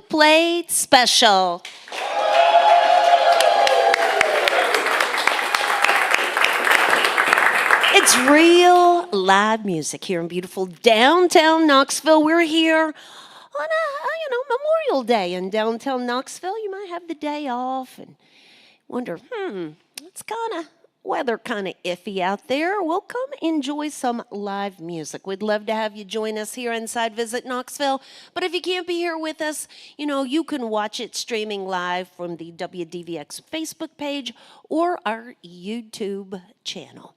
Plate Special. It's real live music here in beautiful downtown Knoxville. We're here on a Memorial Day in downtown Knoxville. You might have the day off and wonder, it's weather kind of iffy out there. Well, come enjoy some live music. We'd love to have you join us here inside Visit Knoxville. But if you can't be here with us, you can watch it streaming live from the WDVX Facebook page or our YouTube channel.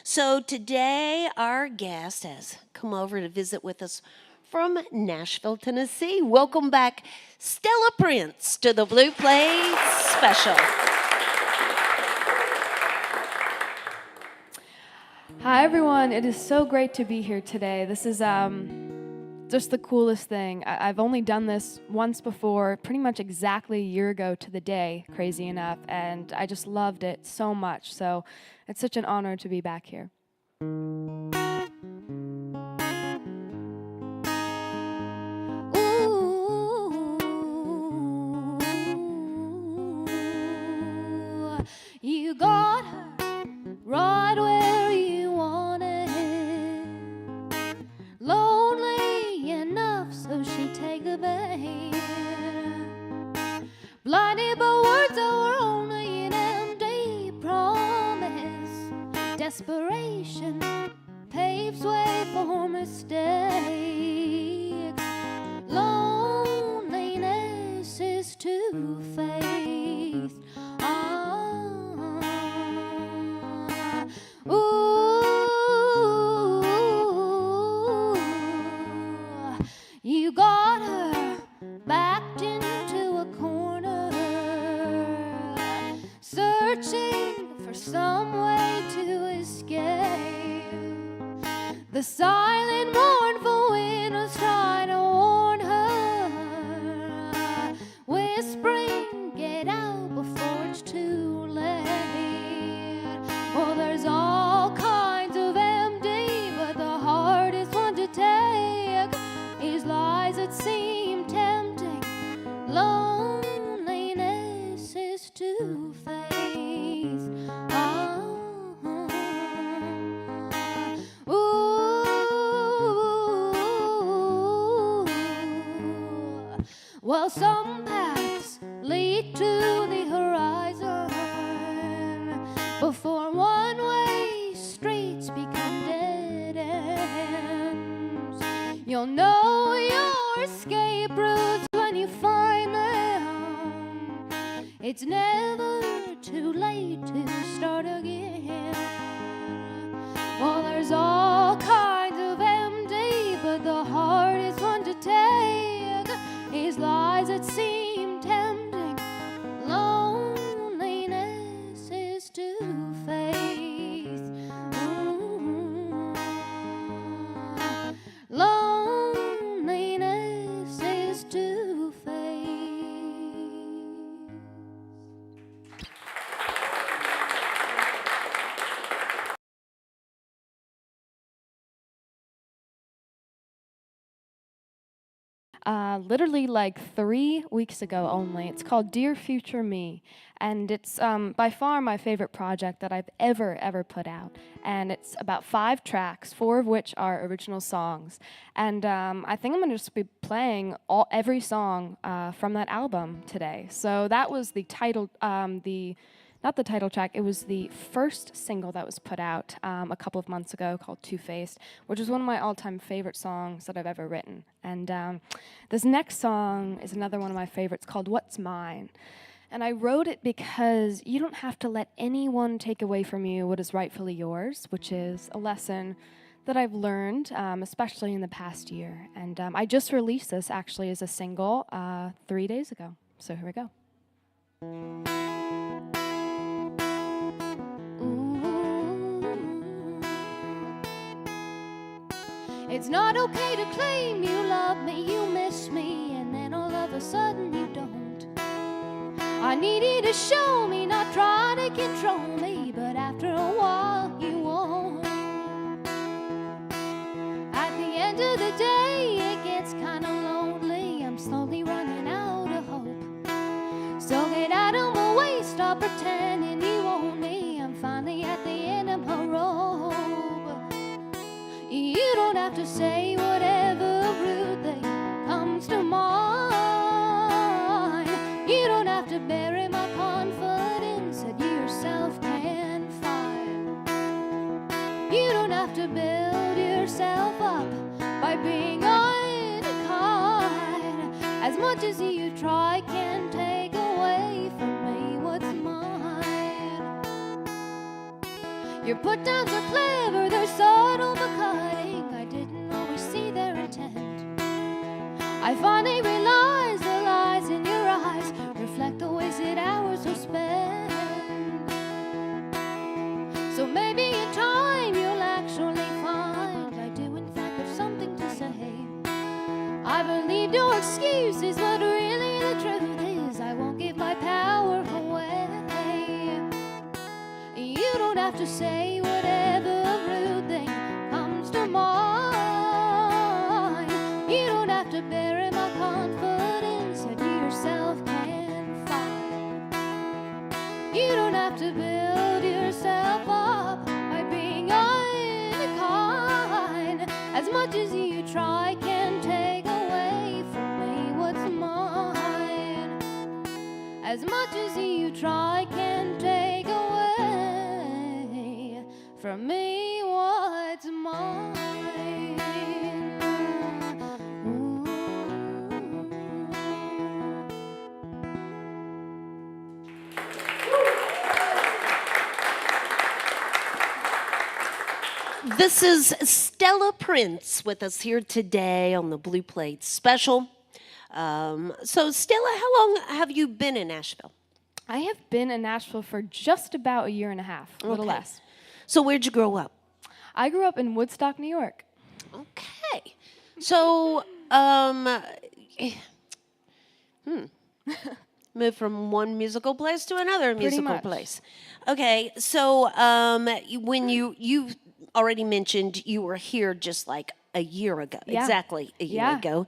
So today our guest has come over to visit with us from Nashville, Tennessee. Welcome back, Stella Prince, to the Blue Plate Special. Hi everyone, it is so great to be here today. This is just the coolest thing. I've only done this once before, pretty much exactly a year ago to the day, crazy enough, and I just loved it so much. So it's such an honor to be back here. Ooh, you got her right where you wanted, lonely enough so she'd take a bait, blinded by words that were only an empty promise. Desperation paves way for mistakes. Loneliness is two-faced. You got her backed into a corner, searching for some way to escape. The silent, mournful wind was trying to warn her, whispering, get out before it's too late. Well, there's all kinds of empty, but the hardest one to take is lies that seem tempting. Loneliness is two-faced. Well, some paths lead to the horizon before one-way streets become dead ends. You'll know your escape routes when you find them. It's never too late to start again. Well, there's all kinds of empty, but the hardest one to take is lies that seem tempting. Loneliness is two-faced. Loneliness is two-faced. Literally like 3 weeks ago only. It's called Dear Future Me, and it's by far my favorite project that I've ever put out. And it's about 5 tracks, 4 of which are original songs. And I think I'm going to just be playing every song from that album today. So that was the title, not the title track, it was the first single that was put out a couple of months ago called Two-Faced, which is one of my all-time favorite songs that I've ever written. And this next song is another one of my favorites called What's Mine. And I wrote it because you don't have to let anyone take away from you what is rightfully yours, which is a lesson that I've learned, especially in the past year. And I just released this actually as a single 3 days ago. So here we go. It's not okay to claim you love me, you miss me, and then all of a sudden you don't. I need you to show me, not try to control me, but after a while you won't. At the end of the day, it gets kinda lonely, I'm slowly running out stop pretending you want me. I'm finally at the end of my rope. You don't have to say whatever rude thing comes to mind. You don't have to bury my confidence that you yourself can find. You don't have to build yourself up by being unkind. As much as you try can take away from me what's mine. Your put-downs are clever, they're subtle but cutting. I didn't always see their intent. I finally realized the lies in your eyes reflect the wasted hours we spent. So maybe in time you'll actually find I do in fact have something to say. I believed your excuses, but really the truth is I won't give my power away. You don't have to say whatever rude thing comes to mind. You don't have to bury my confidence that you yourself can find. You don't have to build yourself up by being unkind. As much as you try can take away from me what's mine. As much as you try can take away from me what's mine. Ooh. This is Stella Prince with us here today on the Blue Plate Special. So, Stella, how long have you been in Nashville? I have been in Nashville for just about a year and a half, a little Okay. less. So, where'd you grow up? I grew up in Woodstock, New York. Okay. So, moved from one musical place to another musical much. place. Okay. So, when you already mentioned you were here just like a year ago, Yeah. exactly a year Yeah. ago,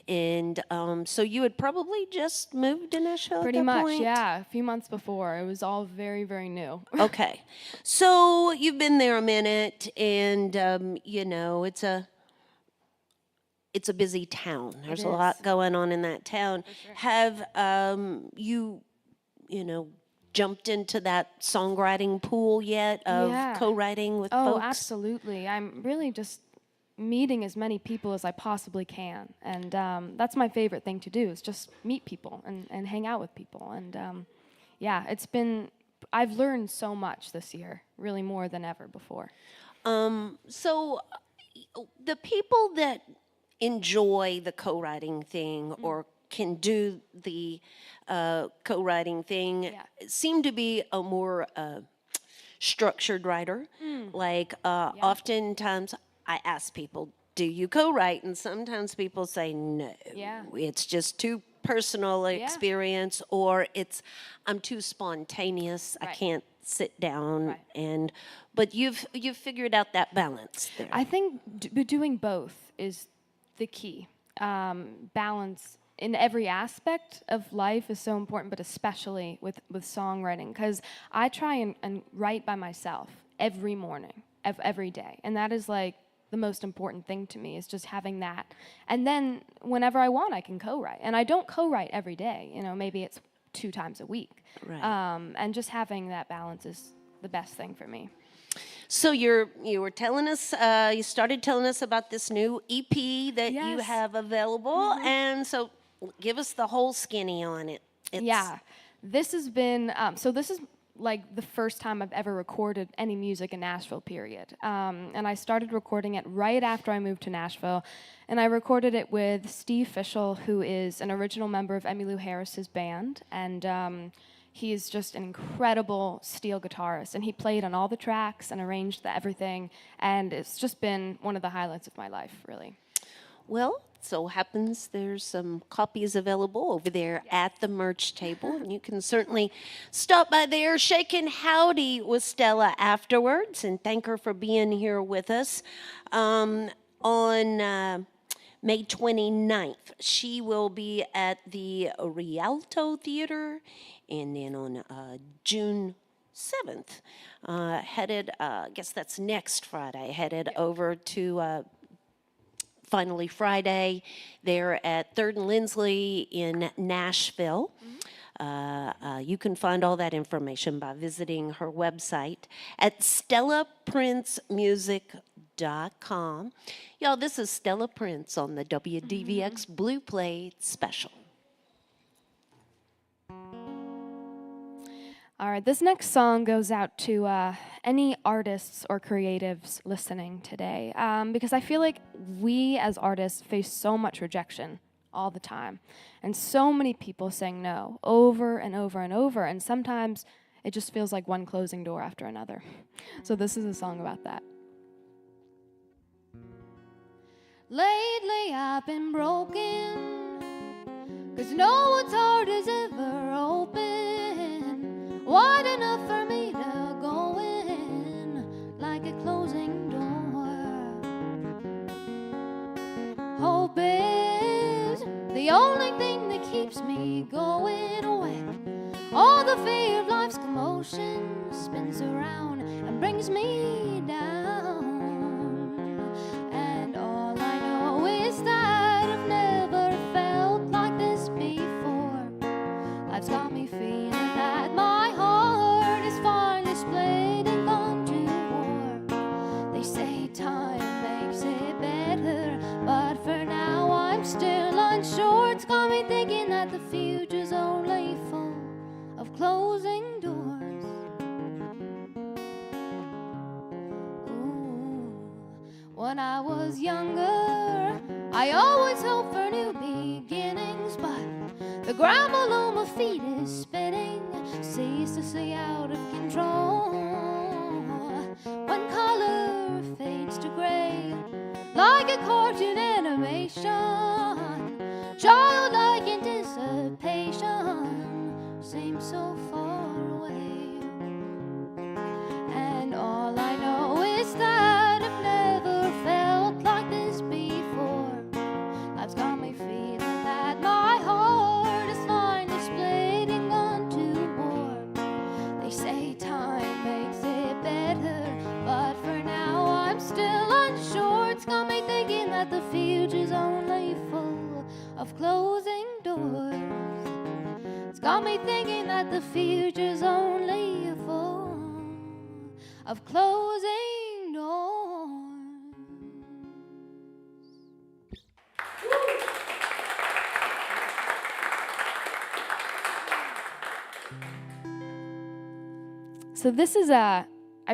and so you had probably just moved to Nashville. Pretty at that much, point? yeah. A few months before. It was all very, very new. Okay. So you've been there a minute, and it's a busy town. There's a lot is. going on in that town. Have you jumped into that songwriting pool yet of Yeah. co-writing with Oh, folks? absolutely. I'm really just meeting as many people as I possibly can. And that's my favorite thing to do is just meet people and hang out with people. And yeah, I've learned so much this year, really more than ever before. So the people that enjoy the co-writing thing or can do the co-writing thing Yeah. seem to be a more structured writer. Like oftentimes I ask people, do you co-write? And sometimes people say no. Yeah. It's just too personal experience, or I'm too spontaneous. I Right. can't sit down Right. but you've figured out that balance there. I think doing both is the key. Balance in every aspect of life is so important, but especially with songwriting, because I try and write by myself every morning, every day. And that is like the most important thing to me, is just having that. And then whenever I want, I can co-write. And I don't co-write every day, maybe it's 2 times a week. Right. And just having that balance is the best thing for me. So you were telling us, you started telling us about this new EP that you Yes. have available, and so give us the whole skinny on it. Yeah, this has been, this is like the first time I've ever recorded any music in Nashville, period. And I started recording it right after I moved to Nashville. And I recorded it with Steve Fischel, who is an original member of Emmylou Harris's band. And he is just an incredible steel guitarist. And he played on all the tracks and arranged everything. And it's just been one of the highlights of my life, really. Well, so happens there's some copies available over there at the merch table, and you can certainly stop by there, shaking howdy with Stella afterwards, and thank her for being here with us. On May 29th, she will be at the Rialto Theater. And then on June 7th, headed, I guess that's next Friday, headed over to Finally Friday there at 3rd and Lindsley in Nashville. You can find all that information by visiting her website at StellaPrinceMusic.com. Y'all, this is Stella Prince on the WDVX Blue Plate Special. All right, this next song goes out to any artists or creatives listening today, because I feel like we as artists face so much rejection all the time, and so many people saying no over and over and over, and sometimes it just feels like one closing door after another. So this is a song about that. Lately I've been broken, 'cause no one's heart is ever open wide enough for me to go in, like a closing door. Hope is the only thing that keeps me going away. All the fear of life's commotion spins around and brings me down. And all I know is that I've never felt like this before. Life's got me feeling that my heart is finally split and gone to war. They say time makes it better, but for now I'm still unsure. It's got me thinking that the future's only full of closing doors. Ooh. When I was younger, I always hoped for new beginnings, but the ground below my feet is spinning, ceaselessly out of control. When color fades to gray, like a cartoon animation, childlike anticipation seems so far away. And all I know is that I've never felt like this before. Life's got me feeling that my heart is finally split and gone to war. They say time makes it better, but for now I'm still unsure. It's got me thinking that the future's only full of closing doors. It's got me thinking that the future's only full of closing doors. So this is I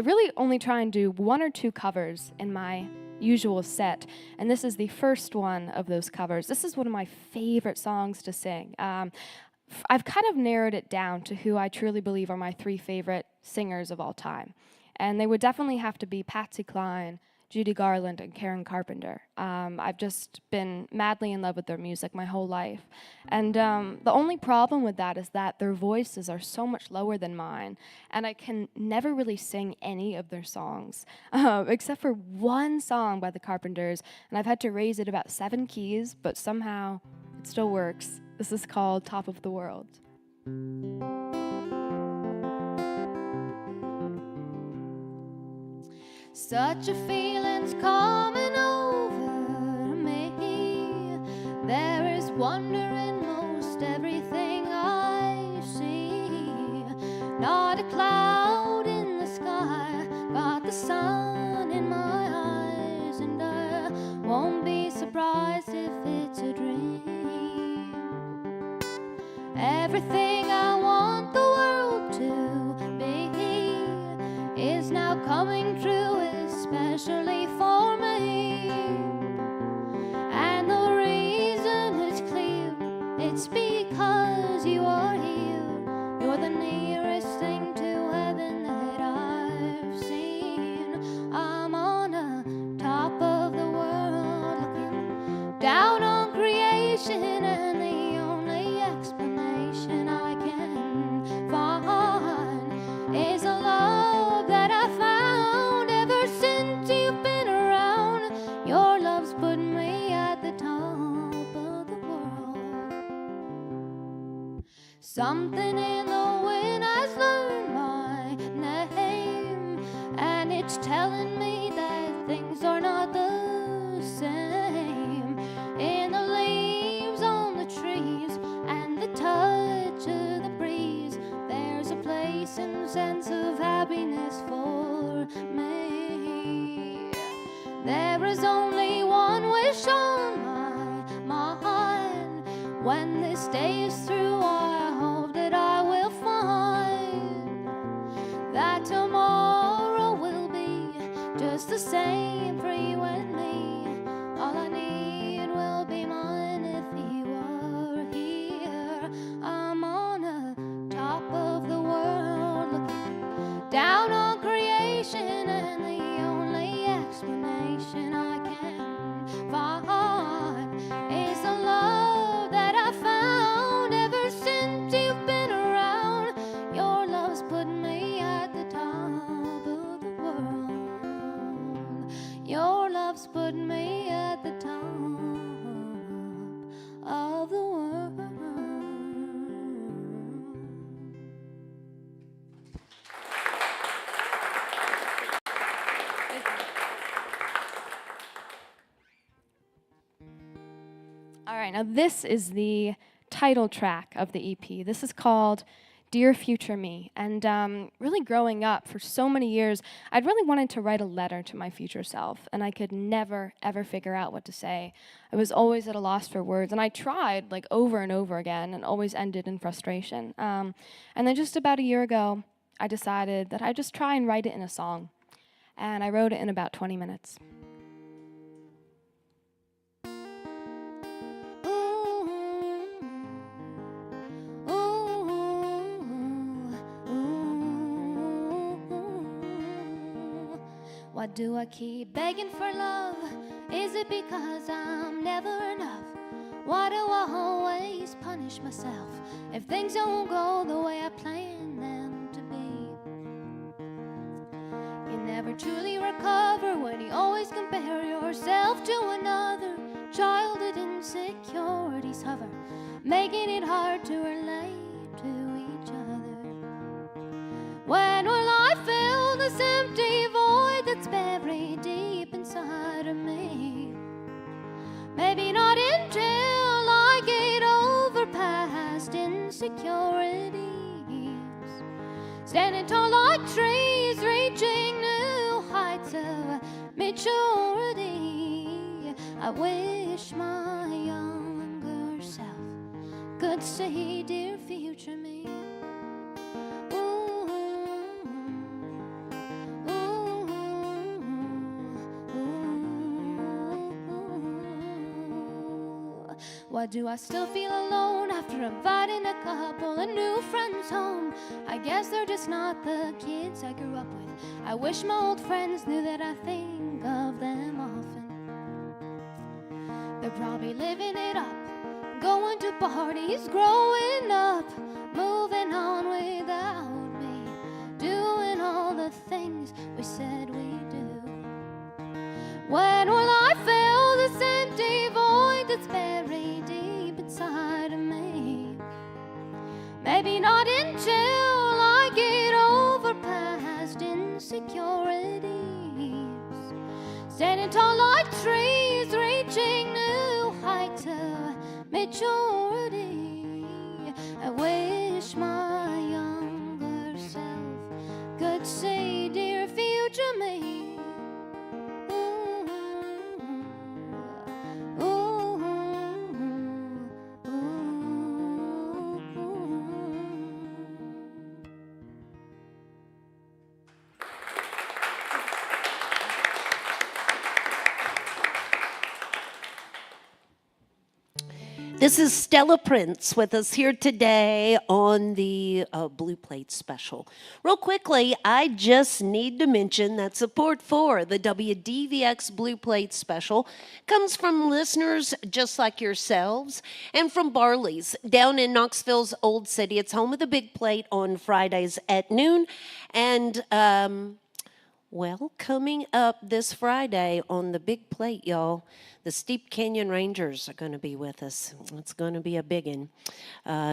really only try and do 1 or 2 covers in my usual set, and this is the first one of those covers. This is one of my favorite songs to sing. I've kind of narrowed it down to who I truly believe are my 3 favorite singers of all time, and they would definitely have to be Patsy Cline, Judy Garland, and Karen Carpenter. I've just been madly in love with their music my whole life. And the only problem with that is that their voices are so much lower than mine, and I can never really sing any of their songs, except for one song by the Carpenters, and I've had to raise it about 7 keys, but somehow it still works. This is called Top of the World. Such a feeling's coming over me. There is wonder in most everything I see. Not a cloud in the sky, got the sun in my eyes, and I won't be surprised if it's a dream. Everything I want the world to be is now coming true, especially for me. And the reason is clear, it's because you are here. You're the nearest thing to heaven that I've seen. I'm on the top of the world, looking down on creation, and the only explanation I can find is a love that I found ever since you've been around. Your love's put me at the top Something in the wind has learned my name, and it's telling me that things are not the same. In the leaves on the trees and the touch of the breeze, there's a place and sense of happiness for me. There is only one wish on my mind. When this day is through, I hope that I will find that tomorrow will be just the same for you and me. All I need will be mine if you are here. I'm on the top of the world, looking down on creation, and the only explanation I can find is the love that I found ever since you've been around. Your love's put me at the top of the world. Your love's put me at the top of the world. All right, now this is the title track of the EP. This is called Dear Future Me. And really growing up for so many years, I'd really wanted to write a letter to my future self, and I could never, ever figure out what to say. I was always at a loss for words, and I tried like over and over again and always ended in frustration. And then just about a year ago, I decided that I'd just try and write it in a song. And I wrote it in about 20 minutes. Why do I keep begging for love? Is it because I'm never enough? Why do I always punish myself if things don't go the way I planned them to be? You never truly recover when you always compare yourself to another. Childhood insecurities hover, making it hard to relate to each other. When will I fill this empty void that's buried deep inside of me? Maybe not until I get over past insecurities. Standing tall like trees, reaching new heights of maturity. I wish my younger self could say, dear future me. Why do I still feel alone after inviting a couple of new friends home? I guess they're just not the kids I grew up with. I wish my old friends knew that I think of them often. They're probably living it up, going to parties, growing up, moving on without me, doing all the things we said we'd do. When will I fill this empty void that's buried deep inside of me? Maybe not until I get over past insecurities. Standing tall like trees, reaching new heights of maturity. I wish my younger self could say, dear future me. This is Stella Prince with us here today on the Blue Plate Special. Real quickly, I just need to mention that support for the WDVX Blue Plate Special comes from listeners just like yourselves and from Barley's down in Knoxville's Old City. It's home of the Big Plate on Fridays at noon. And, well, coming up this Friday on the Big Plate, y'all, The Steep Canyon Rangers are going to be with us. It's going to be a big one.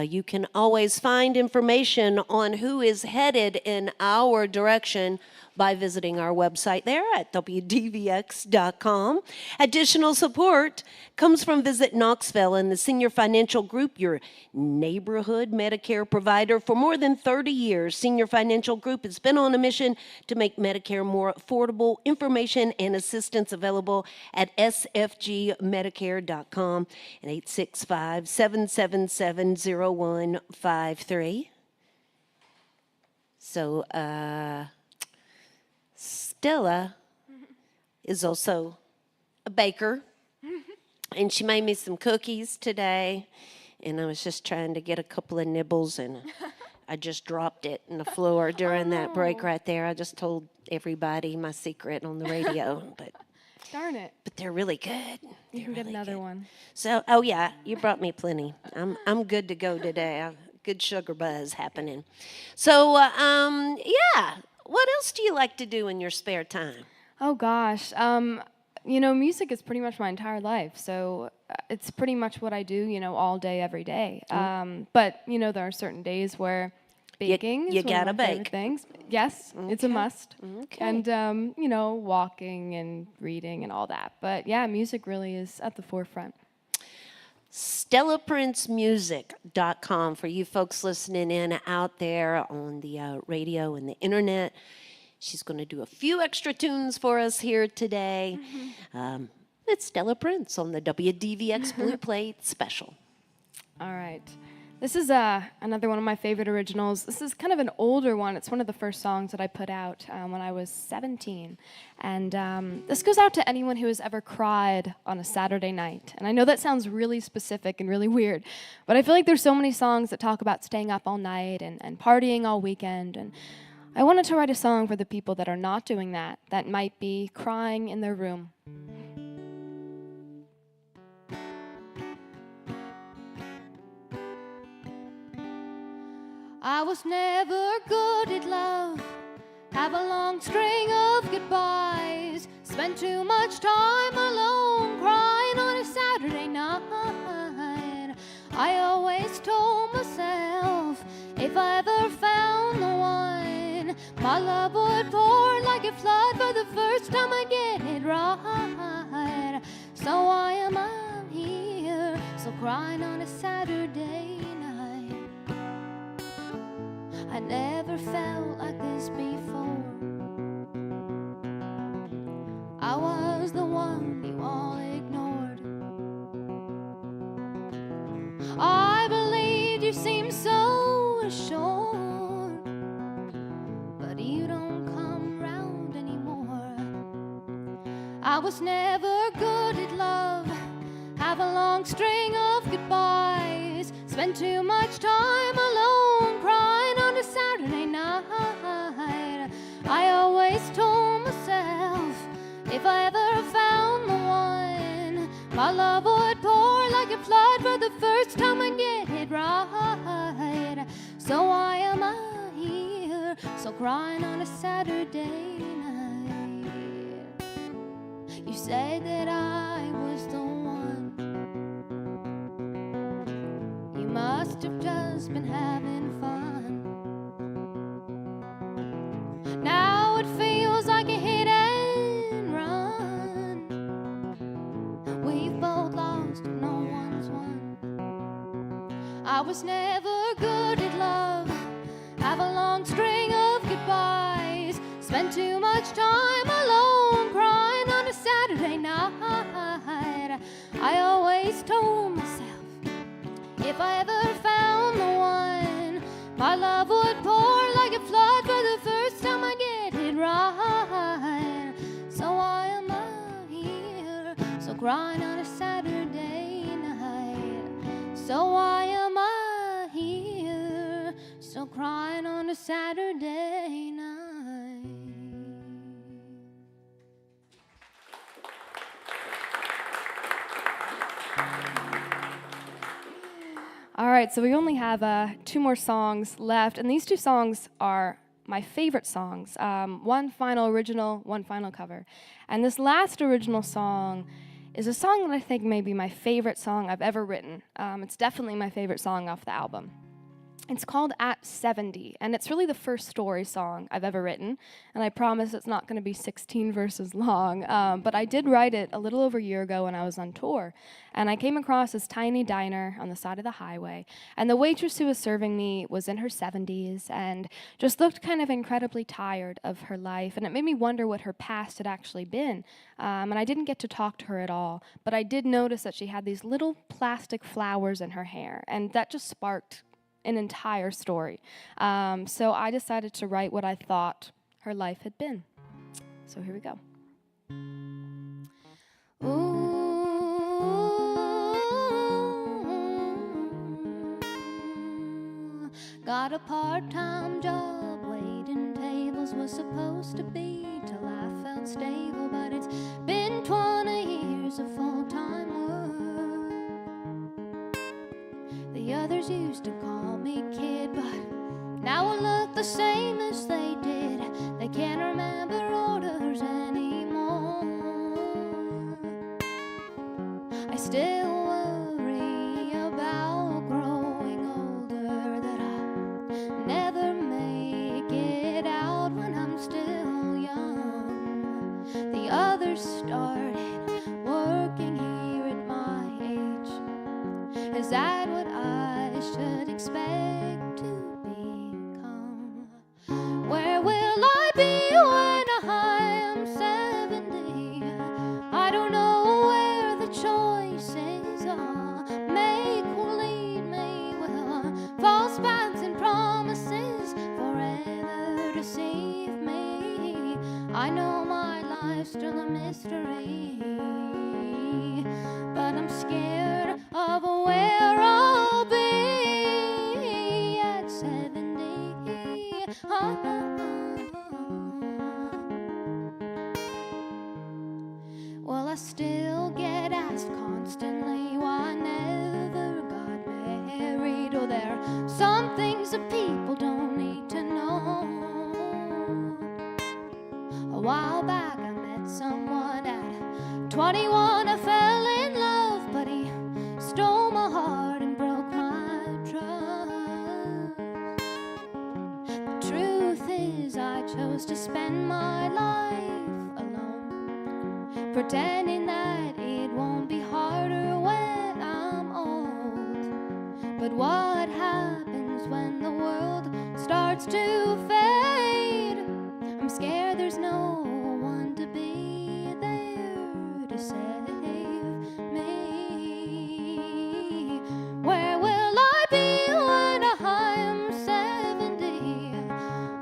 You can always find information on who is headed in our direction by visiting our website there at WDVX.com. Additional support comes from Visit Knoxville and the Senior Financial Group, your neighborhood Medicare provider. For more than 30 years, Senior Financial Group has been on a mission to make Medicare more affordable. Information and assistance available at sfgmedicare.com and 865-777-0153. So, Stella is also a baker, and she made me some cookies today, and I was just trying to get a couple of nibbles, and I just dropped it on the floor during that break right there. I just told everybody my secret on the radio, but Darn it. but they're really good. You can get another one. So, oh yeah, you brought me plenty. I'm good to go today. I've good sugar buzz happening. So, yeah. What else do you like to do in your spare time? Oh gosh, music is pretty much my entire life, so it's pretty much what I do, all day, every day. But there are certain days where baking you is one of gotta my favorite bake. things. Yes, it's a must. Okay. And walking and reading and all that. But yeah, music really is at the forefront. StellaPrinceMusic.com for you folks listening in out there on the radio and the internet. She's going to do a few extra tunes for us here today. It's Stella Prince on the WDVX Blue Plate Special. All right. This is another one of my favorite originals. This is kind of an older one. It's one of the first songs that I put out when I was 17. And this goes out to anyone who has ever cried on a Saturday night. And I know that sounds really specific and really weird, but I feel like there's so many songs that talk about staying up all night and partying all weekend. And I wanted to write a song for the people that are not doing that might be crying in their room. I was never good at love. Have a long string of goodbyes. Spent too much time alone crying on a Saturday night. I always told myself if I ever found the one, my love would pour like a flood for the first time I get it right. So why am I here, so crying on a Saturday night? I never felt like this before. I was the one you all ignored. I believed you seemed so assured, but you don't come round anymore. I was never good at love. Have a long string of goodbyes. Spent too much time alone crying on a Saturday night. I always told myself if I ever found the one, my love would pour like a flood for the first time I get it right. So why am I here, so crying on a Saturday night? You said that I was the one. You must have just been having fun. Now it feels like a hit and run. We've both lost and no one's won. I was never good at love. Have a long string of goodbyes. Spent too much time alone crying on a Saturday night. I always told myself if I ever found the one, my love would pour like a flood for the first time I get it right. So why am I here, so crying on a Saturday night? So why am I here, so crying on a Saturday night? All right, so we only have 2 more songs left, and these 2 songs are my favorite songs. One final original, one final cover. And this last original song is a song that I think may be my favorite song I've ever written. It's definitely my favorite song off the album. It's called At 70, and it's really the first story song I've ever written, and I promise it's not going to be 16 verses long, but I did write it a little over a year ago when I was on tour, and I came across this tiny diner on the side of the highway, and the waitress who was serving me was in her 70s and just looked kind of incredibly tired of her life, and it made me wonder what her past had actually been, and I didn't get to talk to her at all, but I did notice that she had these little plastic flowers in her hair, and that just sparked an entire story. So I decided to write what I thought her life had been. So here we go. Ooh, got a part-time job waiting tables, was supposed to be till I felt stable, but it's been 20 years of full-time work. The others used to call me kid, but now I look the same as they did. They can't remember orders anymore. I still worry about growing older, that I'll never make it out when I'm still young. The others started working here at my age. Is that what I should expect to become? Where will I be when I'm 70? I don't know where the choices I'll make will lead me. Will false paths and promises forever deceive me? I know my life's still a mystery, but I'm scared of where I'll be at 70. Well, I still get asked constantly why I never got married. Oh, there are some things that people don't need to know. A while back I met someone at 21. I fell in love, but he stole my heart and broke my trust. The truth is I chose to spend my life alone, pretending that it won't be harder when I'm old. But what happens when the world starts to fade? I'm scared there's no one to be there to save me. Where will I be when I'm 70?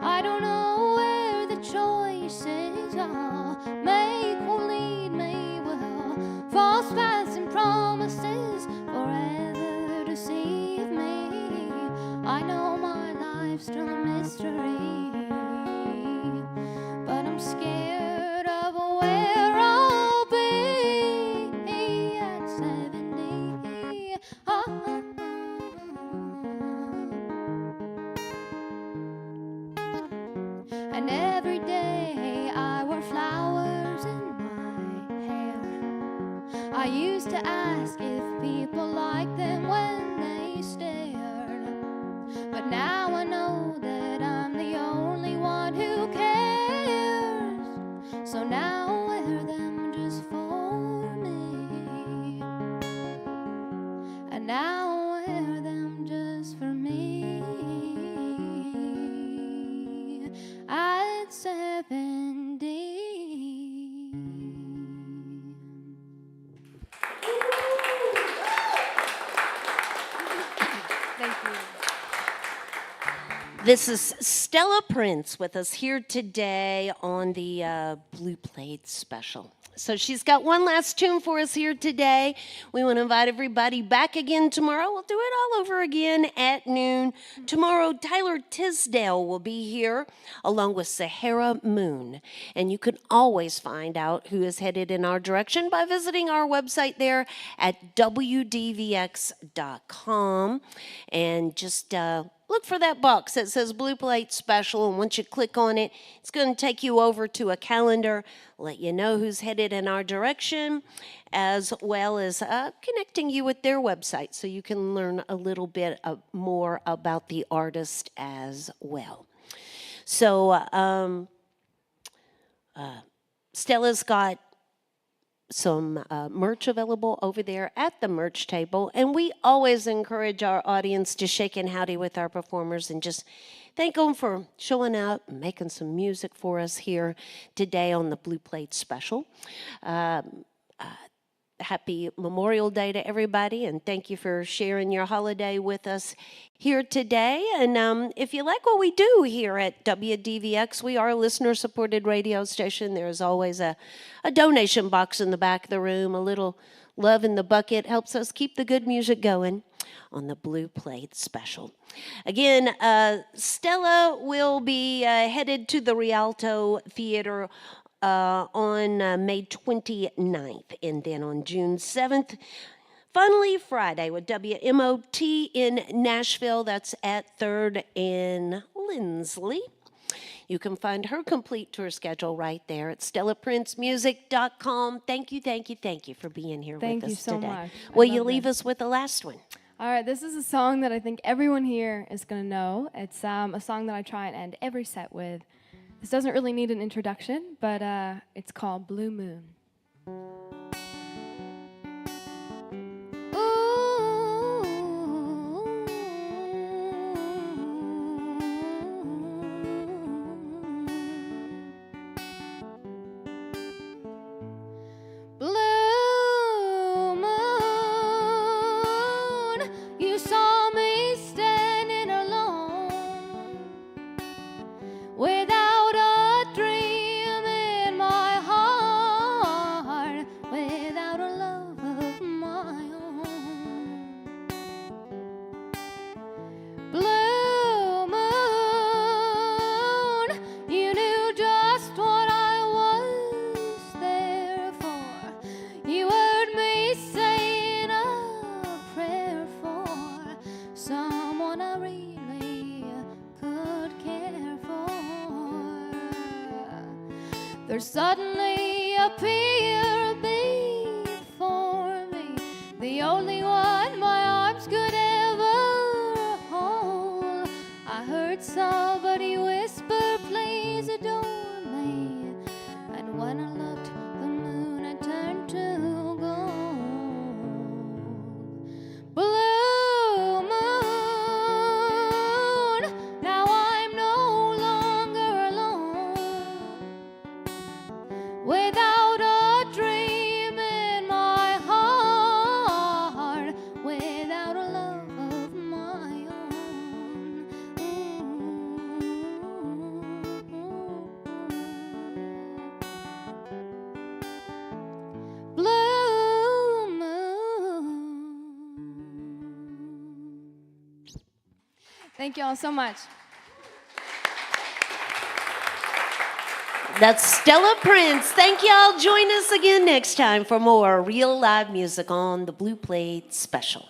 I don't know where the choices I'll make will lead me. Will false paths and promises forever deceive me? I know my life's still a mystery, but I'm scared of where I'll be at 70. And every day I wear flowers in my hair. I used to ask if people like them when they stared, but now I know that I'm the only one who cares. So now I wear them just for me, and now I wear them just for me. At 70. Thank you. This is Stella Prince with us here today on the Blue Plate special. So she's got one last tune for us here today. We want to invite everybody back again tomorrow. We'll do it all over again at noon. Tomorrow, Tyler Tisdale will be here along with Sahara Moon. And you can always find out who is headed in our direction by visiting our website there at WDVX.com. And just look for that box that says Blue Plate Special, and once you click on it, it's going to take you over to a calendar, let you know who's headed in our direction, as well as connecting you with their website so you can learn a little bit more about the artist as well. So Stella's got some merch available over there at the merch table, and we always encourage our audience to shake and howdy with our performers and just thank them for showing up and making some music for us here today on the Blue Plate Special. Happy Memorial Day to everybody, and thank you for sharing your holiday with us here today. And if you like what we do here at WDVX, we are a listener-supported radio station. There's always a donation box in the back of the room. A little love in the bucket helps us keep the good music going on the Blue Plate Special. Again, Stella will be headed to the Rialto Theater on May 29th, and then on June 7th, finally Friday with WMOT in Nashville. That's at 3rd and Lindsley. You can find her complete tour schedule right there at StellaPrinceMusic.com. Thank you for being here with us today. Thank you so much. Will you leave us with the last one? All right, this is a song that I think everyone here is going to know. It's a song that I try and end every set with. This doesn't really need an introduction, but it's called Blue Moon. Blue moon, you saw me standing alone without a dream in my heart, without a love of my own. Blue moon, you knew just what I was there for. You heard me saying a prayer for someone I really could care for. There suddenly appeared before me the only one my arms could ever hold. I heard somebody whisper, please adore me. And when I looked, the moon had turned to gold. Blue moon, now I'm no longer alone, without a dream in my heart, without a love of my own. Blue moon. Thank you all so much. That's Stella Prince. Thank y'all. Join us again next time for more real live music on the Blue Plate Special.